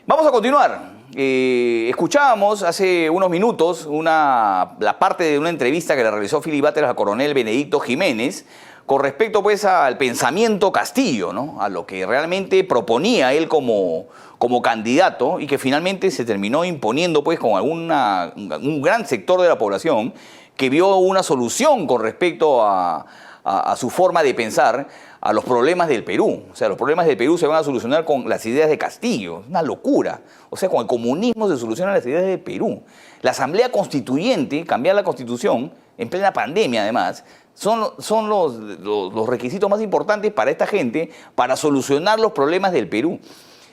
Vamos a continuar. Escuchábamos hace unos minutos la parte de una entrevista que le realizó Philip Butters al coronel Benedicto Jiménez con respecto pues al pensamiento Castillo, ¿no? A lo que realmente proponía él como candidato y que finalmente se terminó imponiendo pues con un gran sector de la población que vio una solución con respecto a su forma de pensar a los problemas del Perú. O sea, los problemas del Perú se van a solucionar con las ideas de Castillo. Es una locura. O sea, con el comunismo se solucionan las ideas del Perú. La Asamblea Constituyente, cambiar la Constitución, en plena pandemia además, son los requisitos más importantes para esta gente para solucionar los problemas del Perú.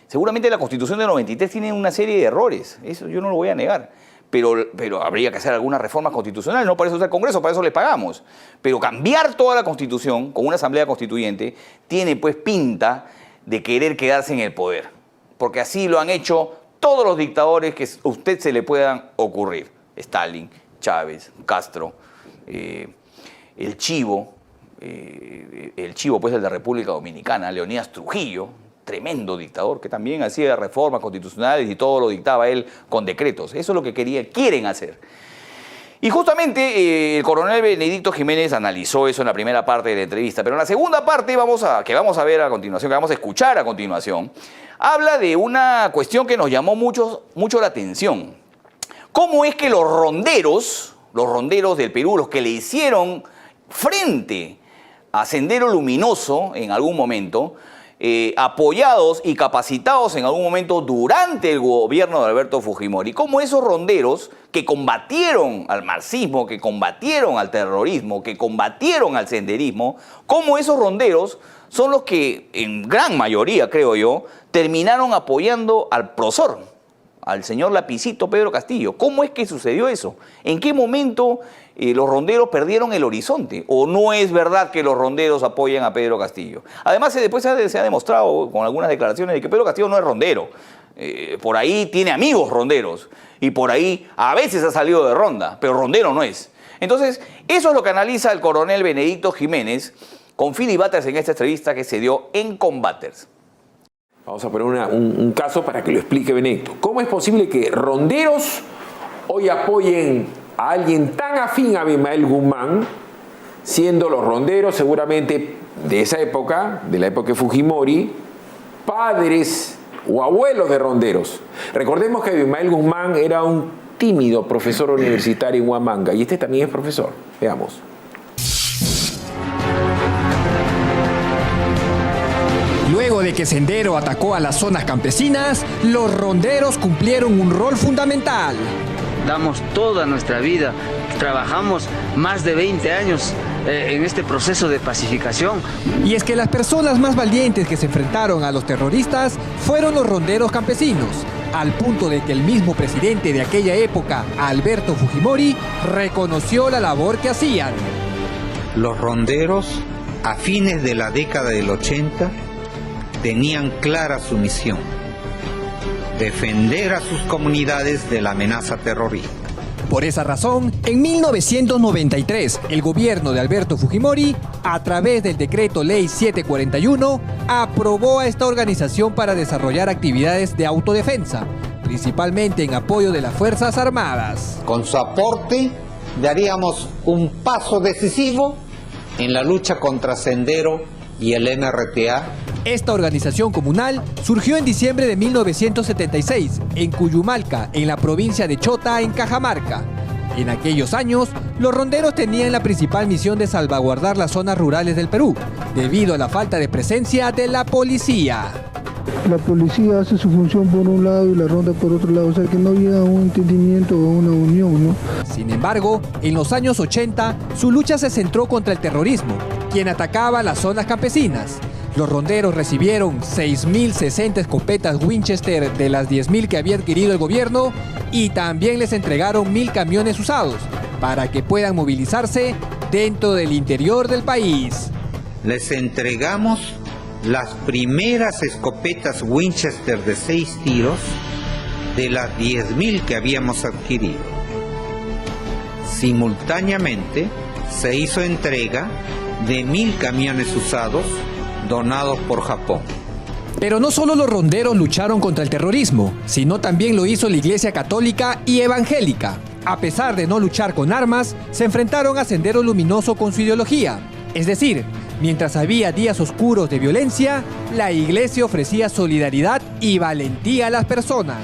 Seguramente la Constitución del 93 tiene una serie de errores. Eso yo no lo voy a negar. Pero habría que hacer algunas reformas constitucionales, no para eso está el Congreso, para eso les pagamos. Pero cambiar toda la Constitución con una Asamblea Constituyente tiene pues pinta de querer quedarse en el poder. Porque así lo han hecho todos los dictadores que a usted se le puedan ocurrir. Stalin, Chávez, Castro, el Chivo pues el de República Dominicana, Leonidas Trujillo, tremendo dictador que también hacía reformas constitucionales y todo lo dictaba él con decretos. Eso es lo que quieren hacer. Y justamente el coronel Benedicto Jiménez analizó eso en la primera parte de la entrevista, pero en la segunda parte que vamos a ver a continuación, que vamos a escuchar a continuación, habla de una cuestión que nos llamó mucho la atención. ¿Cómo es que los ronderos del Perú, los que le hicieron frente a Sendero Luminoso en algún momento, apoyados y capacitados en algún momento durante el gobierno de Alberto Fujimori, como esos ronderos que combatieron al marxismo, que combatieron al terrorismo, que combatieron al senderismo, como esos ronderos son los que, en gran mayoría, creo yo, terminaron apoyando al PROSOR, al señor lapicito Pedro Castillo. ¿Cómo es que sucedió eso? ¿En qué momento los ronderos perdieron el horizonte? ¿O no es verdad que los ronderos apoyan a Pedro Castillo? Además, después se ha demostrado con algunas declaraciones de que Pedro Castillo no es rondero. Por ahí tiene amigos ronderos y por ahí a veces ha salido de ronda, pero rondero no es. Entonces, eso es lo que analiza el coronel Benedicto Jiménez con Philip Butters en esta entrevista que se dio en Combaters. Vamos a poner un caso para que lo explique Benedicto. ¿Cómo es posible que ronderos hoy apoyen a alguien tan afín a Abimael Guzmán, siendo los ronderos seguramente de esa época, de la época de Fujimori, padres o abuelos de ronderos? Recordemos que Abimael Guzmán era un tímido profesor universitario en Huamanga y este también es profesor. Veamos. Luego de que Sendero atacó a las zonas campesinas, los ronderos cumplieron un rol fundamental. Damos toda nuestra vida, trabajamos más de 20 años en este proceso de pacificación. Y es que las personas más valientes que se enfrentaron a los terroristas fueron los ronderos campesinos, al punto de que el mismo presidente de aquella época, Alberto Fujimori, reconoció la labor que hacían. Los ronderos, a fines de la década del 80, tenían clara su misión: defender a sus comunidades de la amenaza terrorista. Por esa razón, en 1993, el gobierno de Alberto Fujimori, a través del decreto Ley 741, aprobó a esta organización para desarrollar actividades de autodefensa, principalmente en apoyo de las Fuerzas Armadas. Con su aporte, daríamos un paso decisivo en la lucha contra Sendero y el MRTA. Esta organización comunal surgió en diciembre de 1976 en Cuyumalca, en la provincia de Chota, en Cajamarca. En aquellos años, los ronderos tenían la principal misión de salvaguardar las zonas rurales del Perú, debido a la falta de presencia de la policía. La policía hace su función por un lado y la ronda por otro lado, o sea que no había un entendimiento o una unión, ¿no? Sin embargo, en los años 80, su lucha se centró contra el terrorismo, quien atacaba las zonas campesinas. Los ronderos recibieron 6.060 escopetas Winchester de las 10.000 que había adquirido el gobierno y también les entregaron 1.000 camiones usados para que puedan movilizarse dentro del interior del país. Les entregamos las primeras escopetas Winchester de 6 tiros de las 10.000 que habíamos adquirido. Simultáneamente se hizo entrega de 1.000 camiones usados donados por Japón. Pero no solo los ronderos lucharon contra el terrorismo, sino también lo hizo la Iglesia Católica y Evangélica. A pesar de no luchar con armas, se enfrentaron a Sendero Luminoso con su ideología. Es decir, mientras había días oscuros de violencia, la Iglesia ofrecía solidaridad y valentía a las personas.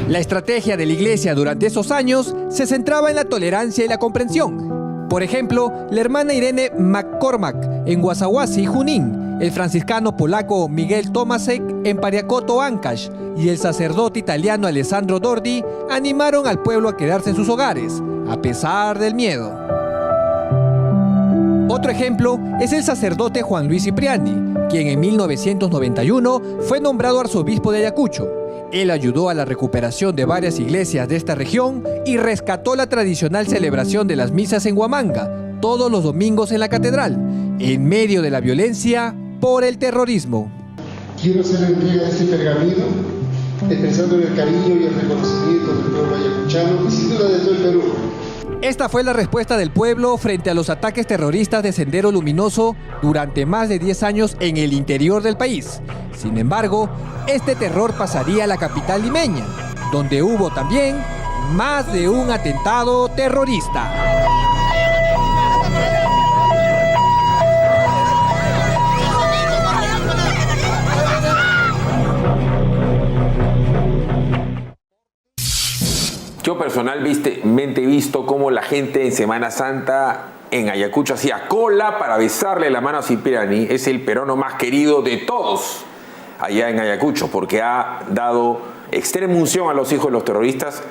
La estrategia de la Iglesia durante esos años se centraba en la tolerancia y la comprensión. Por ejemplo, la hermana Irene McCormack en Guasahuasi, Junín, el franciscano polaco Miguel Tomasek en Pariacoto, Ancash, y el sacerdote italiano Alessandro Dordi animaron al pueblo a quedarse en sus hogares, a pesar del miedo. Otro ejemplo es el sacerdote Juan Luis Cipriani, quien en 1991 fue nombrado arzobispo de Ayacucho. Él ayudó a la recuperación de varias iglesias de esta región y rescató la tradicional celebración de las misas en Huamanga, todos los domingos en la catedral, en medio de la violencia por el terrorismo. Quiero hacer entrega de este pergamino, expresando el cariño y el reconocimiento del pueblo ayacuchano y sin duda de todo el Perú. Esta fue la respuesta del pueblo frente a los ataques terroristas de Sendero Luminoso durante más de 10 años en el interior del país. Sin embargo, este terror pasaría a la capital limeña, donde hubo también más de un atentado terrorista. Yo personalmente he visto cómo la gente en Semana Santa en Ayacucho hacía cola para besarle la mano a Cipriani. Es el peruano más querido de todos allá en Ayacucho, porque ha dado extrema unción a los hijos de los terroristas,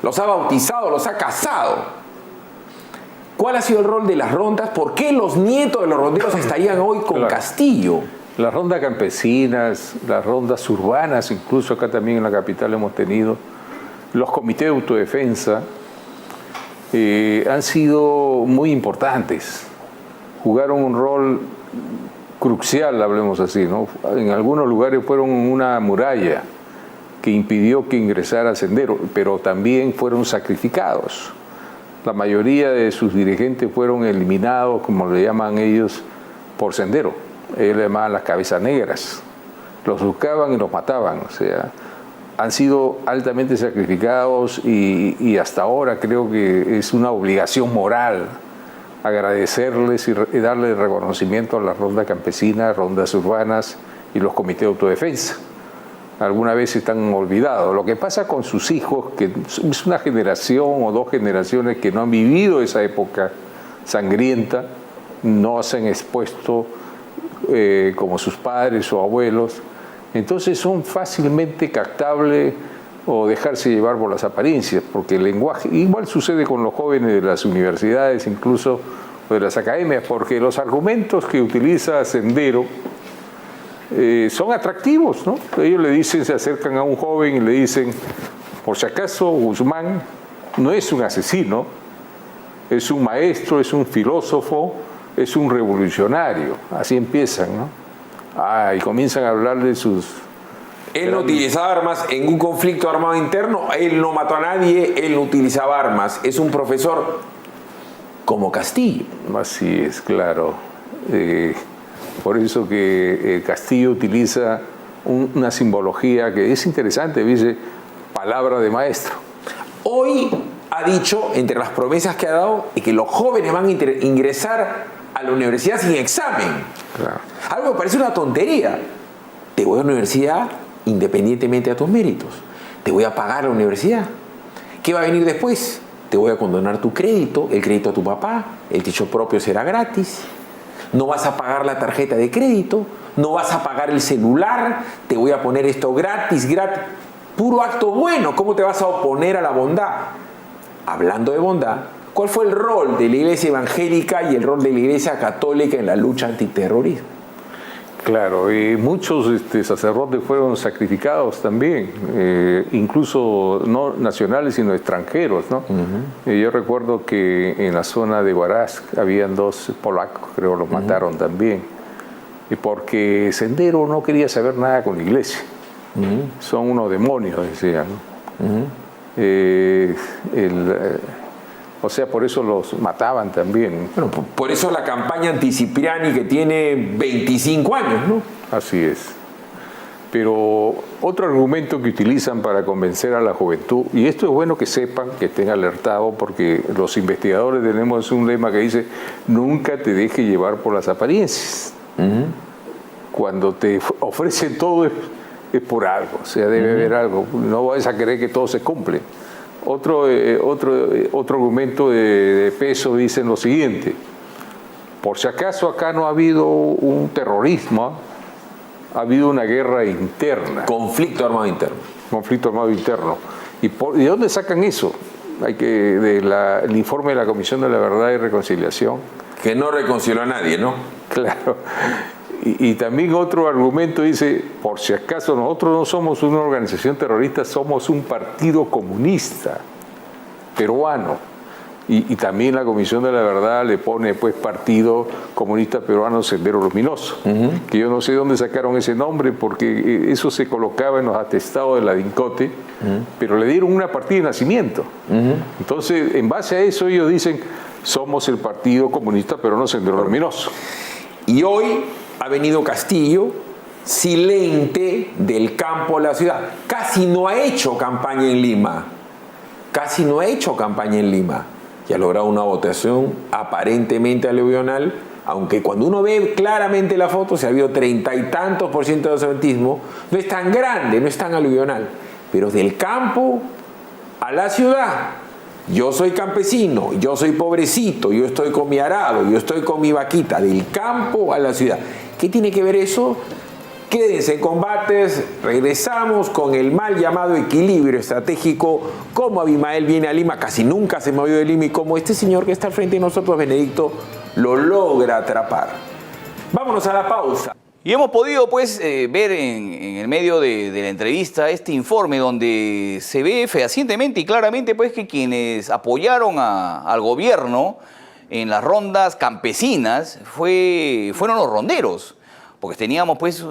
los ha bautizado, los ha casado. ¿Cuál ha sido el rol de las rondas? ¿Por qué los nietos de los ronderos estarían hoy con Castillo? Las rondas campesinas, las rondas urbanas, incluso acá también en la capital hemos tenido, los comités de autodefensa han sido muy importantes, jugaron un rol crucial, hablemos así, ¿no? En algunos lugares fueron una muralla que impidió que ingresara Sendero, pero también fueron sacrificados. La mayoría de sus dirigentes fueron eliminados, como le llaman ellos, por Sendero. Ellos le llamaban las cabezas negras. Los buscaban y los mataban, o sea, han sido altamente sacrificados y hasta ahora creo que es una obligación moral agradecerles y darle reconocimiento a las rondas campesinas, rondas urbanas y los comités de autodefensa. Alguna vez están olvidados. Lo que pasa con sus hijos, que es una generación o dos generaciones que no han vivido esa época sangrienta, no se han expuesto como sus padres o abuelos, entonces son fácilmente captables o dejarse llevar por las apariencias, porque el lenguaje, igual sucede con los jóvenes de las universidades, incluso de las academias, porque los argumentos que utiliza Sendero son atractivos, ¿no? Ellos le dicen, se acercan a un joven y le dicen, por si acaso Guzmán no es un asesino, es un maestro, es un filósofo, es un revolucionario. Así empiezan, ¿no? Y comienzan a hablar de sus... Él no utilizaba armas en un conflicto armado interno, él no mató a nadie, él no utilizaba armas. Es un profesor como Castillo. Así es, claro. Por eso que Castillo utiliza una simbología que es interesante, dice, palabra de maestro. Hoy ha dicho, entre las promesas que ha dado, que los jóvenes van a ingresar a la universidad sin examen. Claro. Algo que parece una tontería. Te voy a la universidad independientemente de tus méritos. Te voy a pagar la universidad. ¿Qué va a venir después? Te voy a condonar tu crédito, el crédito a tu papá, el techo propio será gratis. No vas a pagar la tarjeta de crédito, no vas a pagar el celular, te voy a poner esto gratis. Puro acto bueno. ¿Cómo te vas a oponer a la bondad? Hablando de bondad, ¿cuál fue el rol de la Iglesia evangélica y el rol de la Iglesia católica en la lucha antiterrorismo? Claro, y muchos sacerdotes fueron sacrificados también, incluso no nacionales sino extranjeros, ¿no? Yo recuerdo que en la zona de Huaraz habían 2 polacos, creo, los mataron también, y porque Sendero no quería saber nada con la iglesia. Son unos demonios, decían, ¿no? O sea, por eso los mataban también. Bueno, por eso la campaña anti-Cipriani que tiene 25 años, ¿no? Así es. Pero otro argumento que utilizan para convencer a la juventud, y esto es bueno que sepan, que estén alertados, porque los investigadores tenemos un lema que dice, nunca te dejes llevar por las apariencias. Cuando te ofrecen todo es por algo, o sea, debe haber algo. No vas a creer que todo se cumple. Otro argumento de peso dicen lo siguiente: por si acaso acá no ha habido un terrorismo, ha habido una guerra interna. Conflicto armado interno. Conflicto armado interno. ¿Y de dónde sacan eso? El informe de la Comisión de la Verdad y Reconciliación. Que no reconcilió a nadie, ¿no? Claro. Y también otro argumento dice, por si acaso nosotros no somos una organización terrorista, somos un partido comunista peruano. Y también la Comisión de la Verdad le pone pues Partido Comunista Peruano Sendero Luminoso, que yo no sé dónde sacaron ese nombre porque eso se colocaba en los atestados de la DINCOTE, pero le dieron una partida de nacimiento. Entonces, en base a eso ellos dicen, somos el Partido Comunista Peruano Sendero Luminoso. Y hoy ha venido Castillo, silente del campo a la ciudad. Casi no ha hecho campaña en Lima. Casi no ha hecho campaña en Lima. Y ha logrado una votación aparentemente aluvional, aunque cuando uno ve claramente la foto, se ha habido 30 y tantos % de ausentismo, no es tan grande, no es tan aluvional. Pero del campo a la ciudad, yo soy campesino, yo soy pobrecito, yo estoy con mi arado, yo estoy con mi vaquita, del campo a la ciudad. ¿Qué tiene que ver eso? Quédense en combates, regresamos con el mal llamado equilibrio estratégico, cómo Abimael viene a Lima, casi nunca se movió de Lima, y cómo este señor que está al frente de nosotros, Benedicto, lo logra atrapar. Vámonos a la pausa. Y hemos podido pues ver en el medio de la entrevista este informe donde se ve fehacientemente y claramente pues que quienes apoyaron al gobierno en las rondas campesinas fueron los ronderos. Porque teníamos pues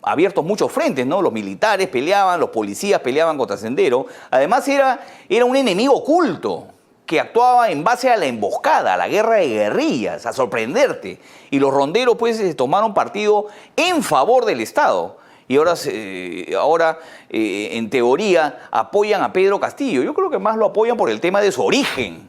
abiertos muchos frentes, ¿no? Los militares peleaban, los policías peleaban contra Sendero. Además era un enemigo oculto que actuaba en base a la emboscada, a la guerra de guerrillas, a sorprenderte. Y los ronderos pues tomaron partido en favor del Estado. Y ahora en teoría apoyan a Pedro Castillo. Yo creo que más lo apoyan por el tema de su origen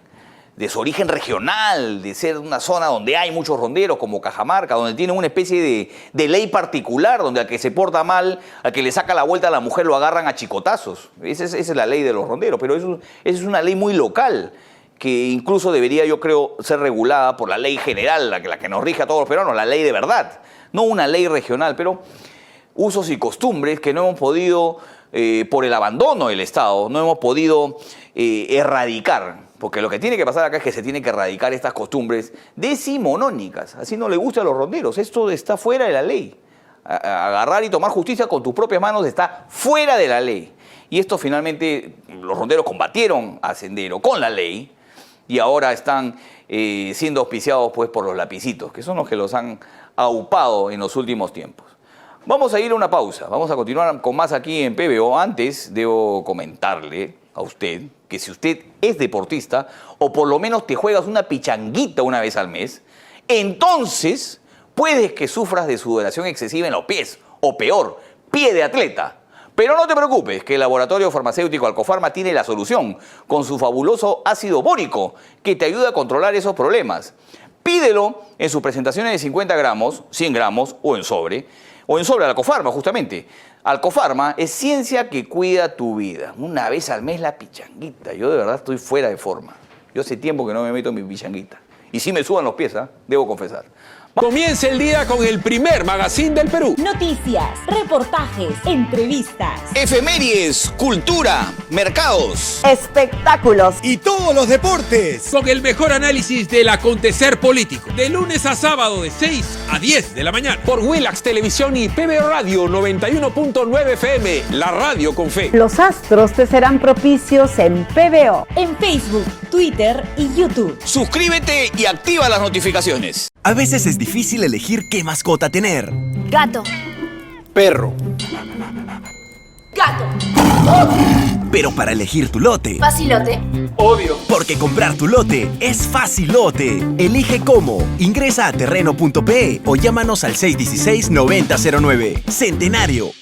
regional, de ser una zona donde hay muchos ronderos como Cajamarca, donde tienen una especie de ley particular, donde al que se porta mal, al que le saca la vuelta a la mujer lo agarran a chicotazos. Esa es la ley de los ronderos, pero esa es una ley muy local, que incluso debería, yo creo, ser regulada por la ley general, la que nos rige a todos los peruanos, la ley de verdad, no una ley regional, pero usos y costumbres que no hemos podido, por el abandono del Estado, no hemos podido erradicar. Porque lo que tiene que pasar acá es que se tiene que erradicar estas costumbres decimonónicas. Así no le gusta a los ronderos. Esto está fuera de la ley. Agarrar y tomar justicia con tus propias manos está fuera de la ley. Y esto finalmente, los ronderos combatieron a Sendero con la ley y ahora están siendo auspiciados pues, por los lapicitos, que son los que los han aupado en los últimos tiempos. Vamos a ir a una pausa. Vamos a continuar con más aquí en PBO. Antes debo comentarle a usted que si usted es deportista o por lo menos te juegas una pichanguita una vez al mes, entonces puedes que sufras de sudoración excesiva en los pies o peor, pie de atleta. Pero no te preocupes, que el laboratorio farmacéutico Alcofarma tiene la solución con su fabuloso ácido bórico que te ayuda a controlar esos problemas. Pídelo en sus presentaciones de 50 gramos, 100 gramos o en sobre Alcofarma justamente. Alcofarma es ciencia que cuida tu vida. Una vez al mes la pichanguita. Yo de verdad estoy fuera de forma. Yo hace tiempo que no me meto en mi pichanguita. Y sí me suban los pies, debo confesar. Comienza el día con el primer magazine del Perú. Noticias, reportajes, entrevistas, efemérides, cultura, mercados, espectáculos y todos los deportes. Con el mejor análisis del acontecer político. De lunes a sábado de 6 a 10 de la mañana. Por Willax Televisión y PBO Radio 91.9 FM. La radio con fe. Los astros te serán propicios en PBO. En Facebook, Twitter y YouTube. Suscríbete y activa las notificaciones. A veces es difícil elegir qué mascota tener. Gato. Perro. Gato. Pero para elegir tu lote, Facilote. obvio. Porque comprar tu lote es facilote. Elige cómo. Ingresa a terreno.pe o llámanos al 616-9009. Centenario,